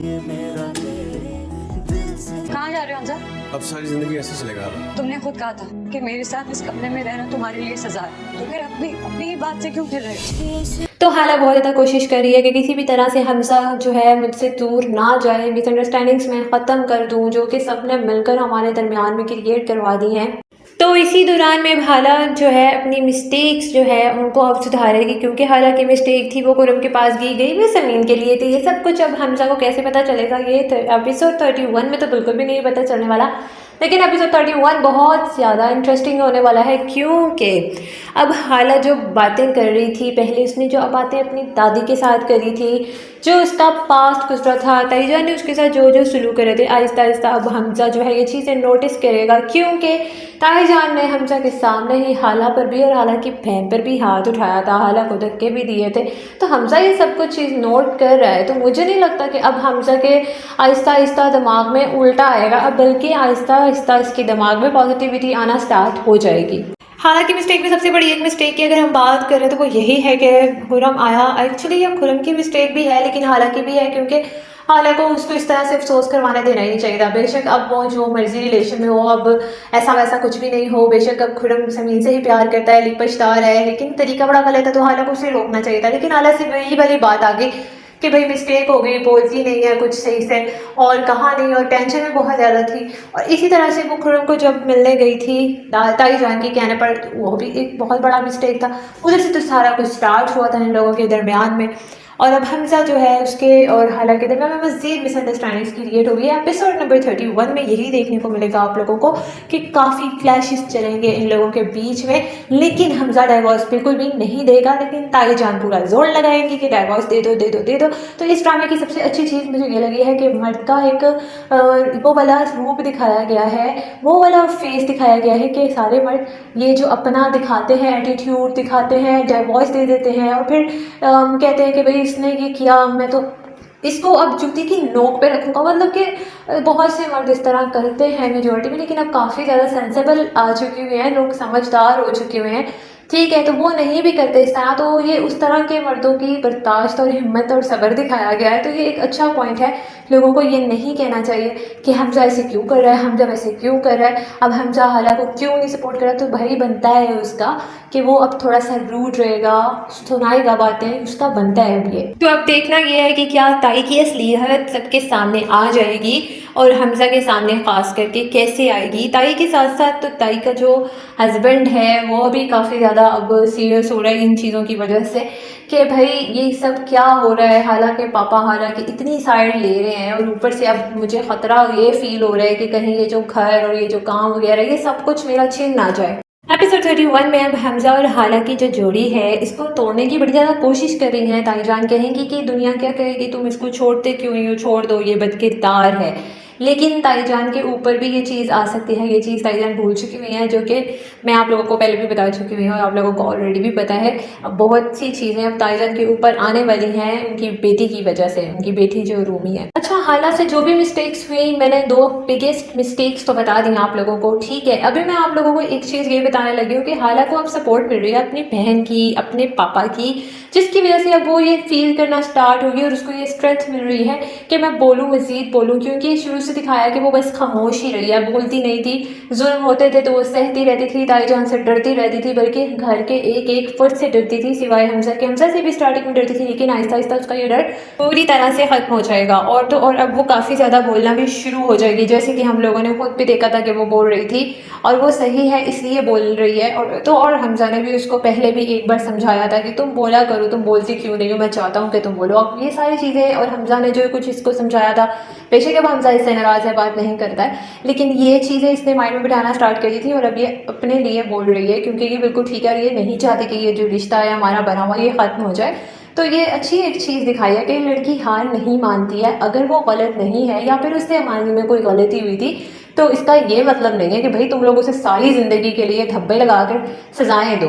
कहाँ जा रहे हो हमजा? अब सारी जिंदगी ऐसे चलेगा। तुमने खुद कहा था कि मेरे साथ इस कमरे में रहना तुम्हारे लिए सजा है, तो फिर अपनी बात से क्यों फिर रहे हो? तो हाला बहुत ज़्यादा कोशिश कर रही है कि किसी भी तरह से हमजा जो है मुझसे दूर ना जाए, मिसअंडरस्टैंडिंग्स में ख़त्म कर दूं जो कि सब ने मिलकर हमारे दरमियान में क्रिएट करवा दी हैं। तो इसी दौरान में हाला जो है अपनी मिस्टेक्स जो है उनको अब सुधारेगी, क्योंकि हाला की मिस्टेक थी वो खुरम के पास गई वो ज़मीन के लिए थी। ये सब कुछ अब हमजा को कैसे पता चलेगा, ये एपिसोड 31 में तो बिल्कुल भी नहीं पता चलने वाला, लेकिन एपिसोड 31 बहुत ज़्यादा इंटरेस्टिंग होने वाला है। क्योंकि अब हाला जो बातें कर रही थी पहले, उसने जो बातें अपनी दादी के साथ करी थी, जो उसका पास्ट गुजरा था, ताईजान ने उसके साथ जो जो सलूक करे थे, आहिस्ता आहिस्ता अब हमजा जो है ये चीज़ें नोटिस करेगा। क्योंकि ताईजान ने हमजा के सामने ही हाला पर भी और हाला की बहन पर भी हाथ उठाया था, हाला को धक्के भी दिए थे। तो हमजा ये सब कुछ चीज़ नोट कर रहा है, तो मुझे नहीं लगता कि अब हमजा के आहिस्ता आहिस्ता दिमाग में उल्टा आएगा, अब बल्कि आहिस्ता आहिस्ता इसके दिमाग में पॉजिटिविटी आना स्टार्ट हो जाएगी। हालांकि मिस्टेक में सबसे बड़ी एक मिस्टेक की अगर हम बात करें तो वो यही है कि खुरम आया। एक्चुअली ये खुरम की मिस्टेक भी है लेकिन हालांकि भी है, क्योंकि हाला को उसको इस तरह से अफसोस करवाने देना ही नहीं चाहिए था। बेशक अब वो जो मर्जी रिलेशन में हो, अब ऐसा वैसा कुछ भी नहीं हो, बेशक अब खुरम ज़मीन से ही प्यार करता है, पछता रहा है, लेकिन तरीका बड़ा गलत है, तो हाला को उसे रोकना चाहिए था। लेकिन हाला से वही वाली बात आ गई कि भाई मिस्टेक हो गई, बोलती नहीं है कुछ सही से और कहा नहीं, और टेंशन में बहुत ज़्यादा थी। और इसी तरह से वो खुरम को जब मिलने गई थी ताईजान के कहने पर, तो वो भी एक बहुत बड़ा मिस्टेक था। उधर से तो सारा कुछ स्टार्ट हुआ था इन लोगों के दरमियान में, और अब हमजा जो है उसके और हाला के दरमियान में मज़ीद मिसअंडरस्टैंडिंग्स क्रिएट हो गई है। एपिसोड नंबर 31 में यही देखने को मिलेगा आप लोगों को कि काफ़ी क्लैशेस चलेंगे इन लोगों के बीच में, लेकिन हमजा डाइवोर्स बिल्कुल भी नहीं देगा, लेकिन ताईजान पूरा जोर लगाएंगी कि डाइवोर्स दे दो दे दो दे दो। तो इस ड्रामे की सबसे अच्छी चीज़ मुझे ये लगी है कि मर्द का एक वो वाला रूप दिखाया गया है, वो वाला फेस दिखाया गया है कि सारे मर्द ये जो अपना दिखाते हैं, एटीट्यूड दिखाते हैं, डाइवोर्स दे देते हैं और फिर कहते हैं कि भाई इसने ये किया, मैं तो इसको अब जूती की नोक पे रखूँगा। मतलब कि बहुत से मर्द इस तरह करते हैं मेजोरिटी में, लेकिन अब काफ़ी ज़्यादा सेंसेबल आ चुके हुए हैं, लोग समझदार हो चुके हुए हैं, ठीक है, तो वो नहीं भी करते इस तरह। तो ये उस तरह के मर्दों की बर्दाश्त और हिम्मत और सब्र दिखाया गया है, तो ये एक अच्छा पॉइंट है। लोगों को ये नहीं कहना चाहिए कि हमजा ऐसे क्यों कर रहा है, हमजा वैसे क्यों कर रहा है, अब हमजा हाला को क्यों नहीं सपोर्ट कर रहा। तो भाई बनता है उसका कि वो अब थोड़ा सा रूड रहेगा, सुनाएगा बातें, उसका बनता है अब ये। तो अब देखना ये है कि क्या ताई की असलियत सबके सामने आ जाएगी और हमजा के सामने ख़ास करके कैसे आएगी। ताई के साथ साथ तो ताई का जो हस्बैंड है वो भी काफ़ी ज़्यादा अब सीरियस हो रहा है इन चीज़ों की वजह से कि भाई ये सब क्या हो रहा है। हालांकि पापा हालांकि इतनी साइड ले रहे हैं और ऊपर से अब मुझे ख़तरा ये फील हो रहा है कि कहीं ये जो घर और ये जो काम वगैरह ये सब कुछ मेरा छीन ना जाए। एपिसोड 31 में अब हमजा और हाला की जो जोड़ी है इसको तोड़ने की बड़ी ज़्यादा कोशिश कर रही हैं। ताईजान कहेंगी कि दुनिया क्या कहेगी, तुम इसको छोड़ते क्यों नहीं हो, छोड़ दो, ये बदकिरदार है। लेकिन ताईजान के ऊपर भी ये चीज़ आ सकती है, ये चीज़ ताईजान भूल चुकी हुई है, जो कि मैं आप लोगों को पहले भी बता चुकी हुई हूँ और आप लोगों को ऑलरेडी भी पता है। अब बहुत सी चीज़ें अब ताईजान के ऊपर आने वाली हैं उनकी बेटी की वजह से, उनकी बेटी जो रूमी है। अच्छा, हाला से जो भी मिस्टेक्स हुई, मैंने 2 बिगेस्ट मिस्टेक्स तो बता दी आप लोगों को, ठीक है। अभी मैं आप लोगों को एक चीज़ ये बताने लगी हूँ कि हाला को अब सपोर्ट मिल रही है अपनी बहन की, अपने पापा की, जिसकी वजह से अब वो ये फील करना स्टार्ट होगी और उसको ये स्ट्रेंथ मिल रही है कि मैं बोलूँ, मज़ीद बोलूँ, क्योंकि शुरू से दिखाया कि वो बस खामोश ही रही है, बोलती नहीं थी। जुल्म होते थे तो वो सहती रहती थी, ताईजान से डरती रहती थी, बल्कि घर के एक एक फुट से डरती थी, सिवाय हमजा के। हमजा से भी स्टार्टिंग में डरती थी, लेकिन आहिस्ता आहिस्ता उसका ये डर पूरी तरह से ख़त्म हो जाएगा। और तो और अब वो काफ़ी ज़्यादा बोलना भी शुरू हो जाएगी, जैसे कि हम लोगों ने खुद भी देखा था कि वो बोल रही थी और वो सही है इसलिए बोल रही है। और हमजा ने भी उसको पहले भी एक बार समझाया था कि तुम बोला करो, तुम बोलती क्यों नहीं हो, मैं चाहता हूँ कि तुम बोलो। अब ये सारी चीज़ें और हमजा ने जो कुछ इसको समझाया था, बेशक अब हमजा इससे नाराज़ है, बात नहीं करता है, लेकिन ये चीज़ें इसने माइंड में बिठाना स्टार्ट कर दी थी और अब ये अपने लिए बोल रही है, क्योंकि ये बिल्कुल ठीक है और ये नहीं चाहती कि ये जो रिश्ता है हमारा बना हुआ ये ख़त्म हो जाए। तो ये अच्छी एक चीज़ दिखाई है कि लड़की हार नहीं मानती है, अगर वो गलत नहीं है या फिर उससे हमारे में कोई गलती हुई थी तो इसका ये मतलब नहीं है कि भाई तुम लोग उसे सारी ज़िंदगी के लिए धब्बे लगा कर सजाएँ दो।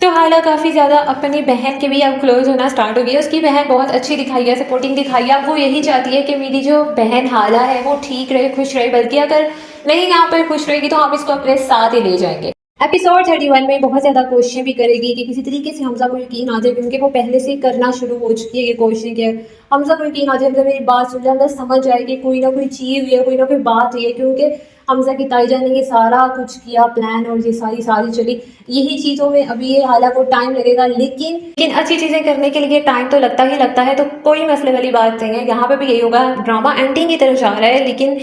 तो हाला काफ़ी ज़्यादा अपनी बहन के भी अब क्लोज होना स्टार्ट हो गई है। उसकी बहन बहुत अच्छी दिखाई है, सपोर्टिंग दिखाई है। अब वो यही चाहती है कि मेरी जो बहन हाला है वो ठीक रहे, खुश रहे, बल्कि अगर नहीं यहाँ पर खुश रहेगी तो हम इसको अपने साथ ही ले जाएंगे। एपिसोड 31 में बहुत ज़्यादा कोशिशें भी करेगी कि किसी तरीके से हमजा को यकीन आ जाए, क्योंकि वो पहले से करना शुरू हो चुकी है ये कोशिशें कि हमजा को यकीन आ जाए, हमजा मेरी बात सुन ले, हमजा समझ जाए कि कोई ना कोई चीज़ हुई है, कोई ना कोई बात हुई है, क्योंकि हमजा की ताई जान ने ये सारा कुछ किया प्लान और ये सारी चली। यही चीज़ों में अभी ये हालांकि टाइम लगेगा, लेकिन अच्छी चीज़ें करने के लिए टाइम तो लगता ही लगता है, तो कोई मसले वाली बात नहीं है। यहाँ पे भी यही होगा, ड्रामा एंडिंग की तरफ जा रहा है, लेकिन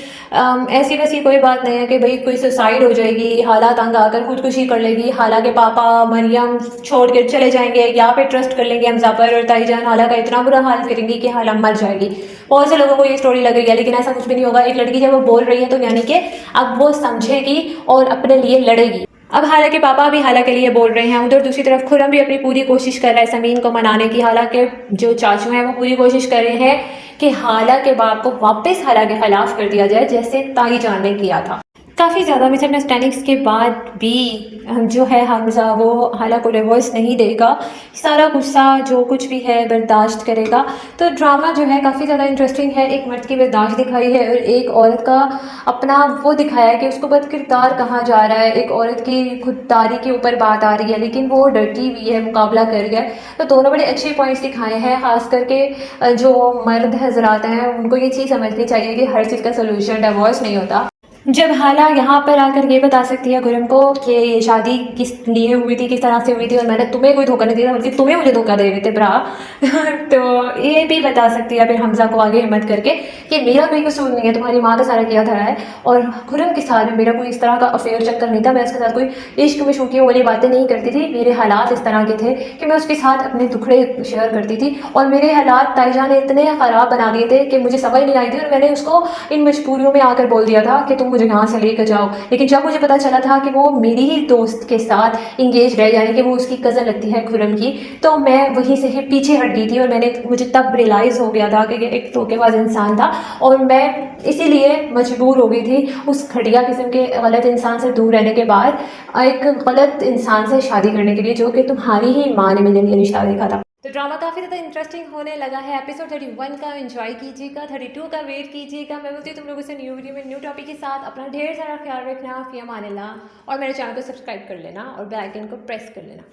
ऐसी वैसी कोई बात नहीं है कि भाई कोई सुसाइड हो जाएगी, हालात तंग आकर खुदकुशी कर लेगी, हालांकि पापा मरियम छोड़ कर चले जाएंगे, यहाँ पे ट्रस्ट कर लेंगे हमजा पर, और ताईजान हाला का इतना बुरा हाल करेंगी कि हाला मर जाएगी। बहुत से लोगों को ये स्टोरी लगेगी, लेकिन ऐसा कुछ भी नहीं होगा। एक लड़की जब वो बोल रही है तो यानी कि अब वो समझेगी और अपने लिए लड़ेगी। अब हालांकि पापा भी हाला के लिए बोल रहे हैं, उधर दूसरी तरफ खुरम भी अपनी पूरी कोशिश कर रहा है समीन को मनाने की। हालांकि जो चाचू हैं वो पूरी कोशिश कर रहे हैं कि हाला के बाप को वापस हाला के खिलाफ कर दिया जाए, जैसे ताई जान ने किया था। काफ़ी ज़्यादा मिसअंडरस्टैंडिंग्स के बाद भी जो है हमजा वो हाला को डिवोर्स नहीं देगा, सारा गुस्सा जो कुछ भी है बर्दाश्त करेगा। तो ड्रामा जो है काफ़ी ज़्यादा इंटरेस्टिंग है। एक मर्द की बर्दाश्त दिखाई है और एक औरत का अपना वो दिखाया है कि उसको बदकिरदार कहा जा रहा है। एक औरत की खुददारी के ऊपर बात आ रही है, लेकिन वो डरती हुई है, मुकाबला कर रही है। तो दोनों बड़े अच्छे पॉइंट्स दिखाए हैं। ख़ास करके जो मर्द हजरात हैं उनको ये चीज़ समझनी चाहिए कि हर चीज़ का सलूशन डिवोर्स नहीं होता। जब हाला यहाँ पर आकर ये बता सकती है गुरम को कि ये शादी किस लिए हुई थी, किस तरह से हुई थी, और मैंने तुम्हें कोई धोखा नहीं दिया बल्कि तुम्हें मुझे धोखा दे रहे थे भरा तो ये भी बता सकती है फिर हमजा को आगे हिम्मत करके कि मेरा कोई कसूर नहीं है, तुम्हारी माँ का सारा किया धरा है। और गुरम के साथ में मेरा कोई इस तरह का अफेयर चक्कर नहीं था, मैं उसके साथ कोई इश्क में शौकियों वाली बातें नहीं करती थी। मेरे हालात इस तरह के थे कि मैं उसके साथ अपने दुखड़े शेयर करती थी, और मेरे हालात ताईजान ने इतने ख़राब बना दिए थे कि मुझे समझ नहीं आई थी, और मैंने उसको इन मजबूरियों में आकर बोल दिया था कि तुम मुझे यहाँ से लेकर जाओ। लेकिन जब मुझे पता चला था कि वो मेरी ही दोस्त के साथ इंगेज रह, यानी कि वो उसकी कज़न लगती है खुरम की, तो मैं वहीं से ही पीछे हट गई थी। और मुझे तब रियलाइज़ हो गया था कि एक धोखेबाज इंसान था, और मैं इसीलिए मजबूर हो गई थी उस घटिया किस्म के गलत इंसान से दूर रहने के बाद एक गलत इंसान से शादी करने के लिए, जो कि तुम्हारी ही माँ ने मेरे लिए रिश्ता देखा था। तो ड्रामा काफ़ी ज़्यादा इंटरेस्टिंग होने लगा है। एपिसोड 31 का एंजॉय कीजिएगा, 32 का वेट कीजिएगा। मैं बोलती हूँ तुम लोगों से न्यू वीडियो में न्यू टॉपिक के साथ। अपना ढेर सारा ख्याल रखना, फ़ी अमान अल्लाह, और मेरे चैनल को सब्सक्राइब कर लेना और बेल आइकन को प्रेस कर लेना।